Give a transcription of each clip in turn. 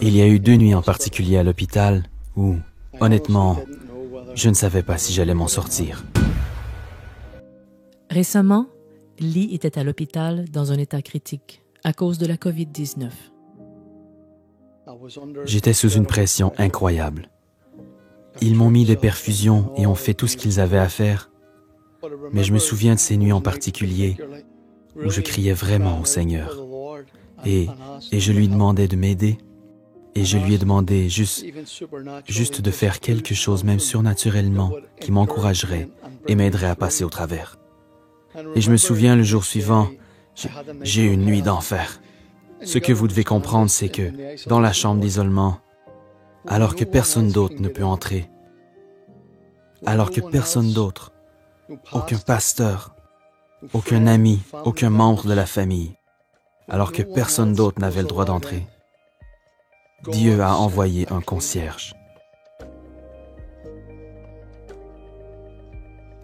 Il y a eu 2 nuits en particulier à l'hôpital où, honnêtement, je ne savais pas si j'allais m'en sortir. Récemment, Lee était à l'hôpital dans un état critique à cause de la COVID-19. J'étais sous une pression incroyable. Ils m'ont mis des perfusions et ont fait tout ce qu'ils avaient à faire. Mais je me souviens de ces nuits en particulier où je criais vraiment au Seigneur. Et je lui demandais de m'aider. Et je lui ai demandé juste de faire quelque chose, même surnaturellement, qui m'encouragerait et m'aiderait à passer au travers. Et je me souviens, le jour suivant, j'ai eu une nuit d'enfer. Ce que vous devez comprendre, c'est que dans la chambre d'isolement, alors que personne d'autre ne peut entrer, alors que personne d'autre, aucun pasteur, aucun ami, aucun membre de la famille, alors que personne d'autre n'avait le droit d'entrer, Dieu a envoyé un concierge.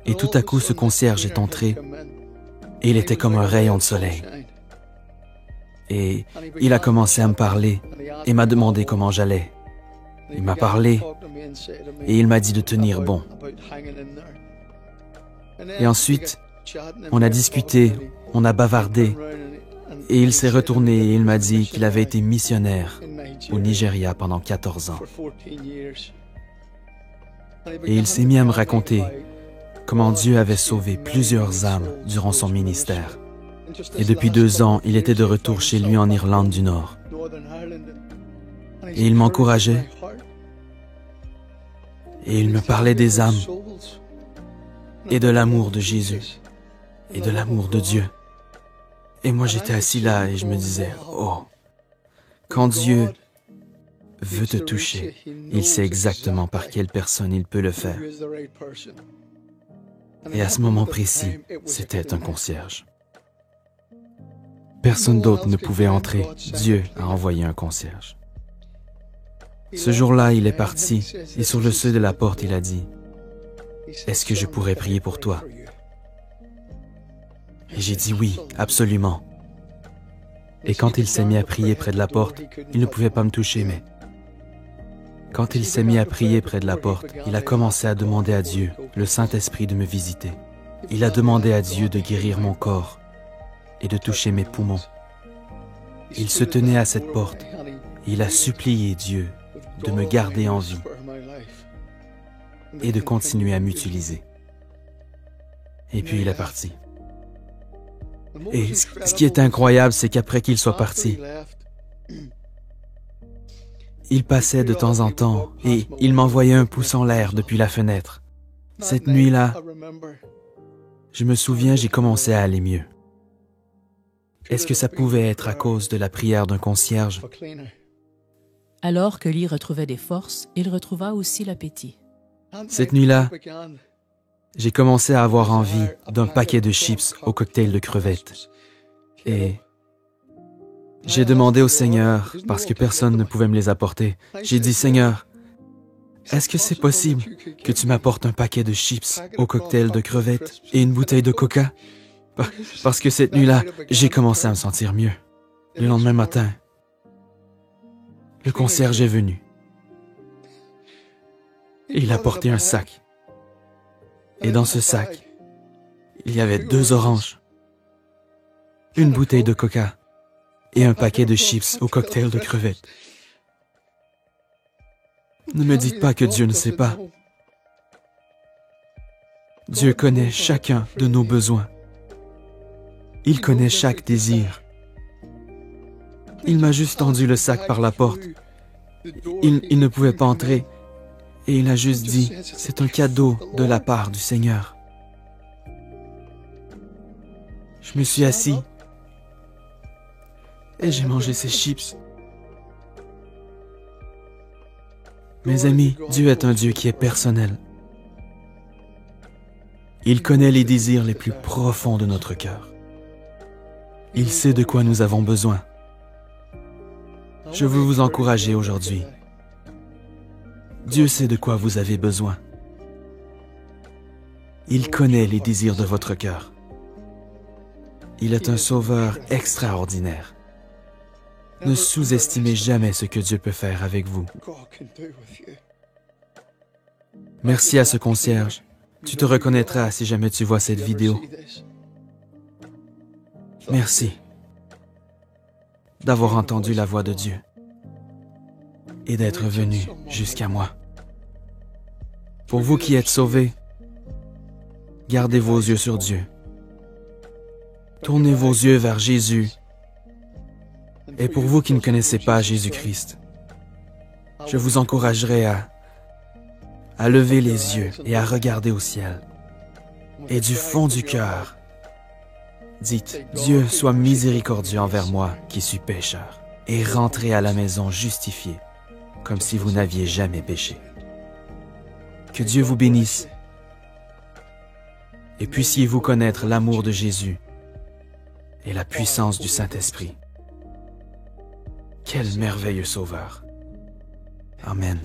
Et tout à coup, ce concierge est entré et il était comme un rayon de soleil. Et il a commencé à me parler et m'a demandé comment j'allais. Il m'a parlé et il m'a dit de tenir bon. Et ensuite, on a discuté, on a bavardé et il s'est retourné et il m'a dit qu'il avait été missionnaire au Nigeria pendant 14 ans. Et il s'est mis à me raconter comment Dieu avait sauvé plusieurs âmes durant son ministère. Et depuis 2 ans, il était de retour chez lui en Irlande du Nord. Et il m'encourageait. Et il me parlait des âmes. Et de l'amour de Jésus. Et de l'amour de Dieu. Et moi, j'étais assis là et je me disais, oh, quand Dieu veut te toucher, il sait exactement par quelle personne il peut le faire. Et à ce moment précis, c'était un concierge. Personne d'autre ne pouvait entrer. Dieu a envoyé un concierge. Ce jour-là, il est parti et sur le seuil de la porte, il a dit, « Est-ce que je pourrais prier pour toi? » Et j'ai dit oui, absolument. Et quand il s'est mis à prier près de la porte, il ne pouvait pas me toucher, mais quand il s'est mis à prier près de la porte, il a commencé à demander à Dieu, le Saint-Esprit, de me visiter. Il a demandé à Dieu de guérir mon corps et de toucher mes poumons. Il se tenait à cette porte et il a supplié Dieu de me garder en vie et de continuer à m'utiliser. Et puis il est parti. Et ce qui est incroyable, c'est qu'après qu'il soit parti, il passait de temps en temps et il m'envoyait un pouce en l'air depuis la fenêtre. Cette nuit-là, je me souviens, j'ai commencé à aller mieux. Est-ce que ça pouvait être à cause de la prière d'un concierge? Alors que Lee retrouvait des forces, il retrouva aussi l'appétit. Cette nuit-là, j'ai commencé à avoir envie d'un paquet de chips au cocktail de crevettes. Et j'ai demandé au Seigneur, parce que personne ne pouvait me les apporter, j'ai dit, « Seigneur, est-ce que c'est possible que tu m'apportes un paquet de chips au cocktail de crevettes et une bouteille de coca? » Parce que cette nuit-là, j'ai commencé à me sentir mieux. Le lendemain matin, le concierge est venu. Et il a porté un sac. Et dans ce sac, il y avait 2 oranges, une bouteille de coca et un paquet de chips au cocktail de crevettes. Ne me dites pas que Dieu ne sait pas. Dieu connaît chacun de nos besoins. Il connaît chaque désir. Il m'a juste tendu le sac par la porte. Il ne pouvait pas entrer. Et il a juste dit, c'est un cadeau de la part du Seigneur. Je me suis assis et j'ai mangé ces chips. Mes amis, Dieu est un Dieu qui est personnel. Il connaît les désirs les plus profonds de notre cœur. Il sait de quoi nous avons besoin. Je veux vous encourager aujourd'hui. Dieu sait de quoi vous avez besoin. Il connaît les désirs de votre cœur. Il est un sauveur extraordinaire. Ne sous-estimez jamais ce que Dieu peut faire avec vous. Merci à ce concierge. Tu te reconnaîtras si jamais tu vois cette vidéo. Merci d'avoir entendu la voix de Dieu et d'être venu jusqu'à moi. Pour vous qui êtes sauvés, gardez vos yeux sur Dieu. Tournez vos yeux vers Jésus. Et pour vous qui ne connaissez pas Jésus-Christ, je vous encouragerai à lever les yeux et à regarder au ciel. Et du fond du cœur, dites, Dieu soit miséricordieux envers moi qui suis pécheur, et rentrez à la maison justifié, comme si vous n'aviez jamais péché. Que Dieu vous bénisse, et puissiez-vous connaître l'amour de Jésus et la puissance du Saint-Esprit. Quel merveilleux Sauveur. Amen.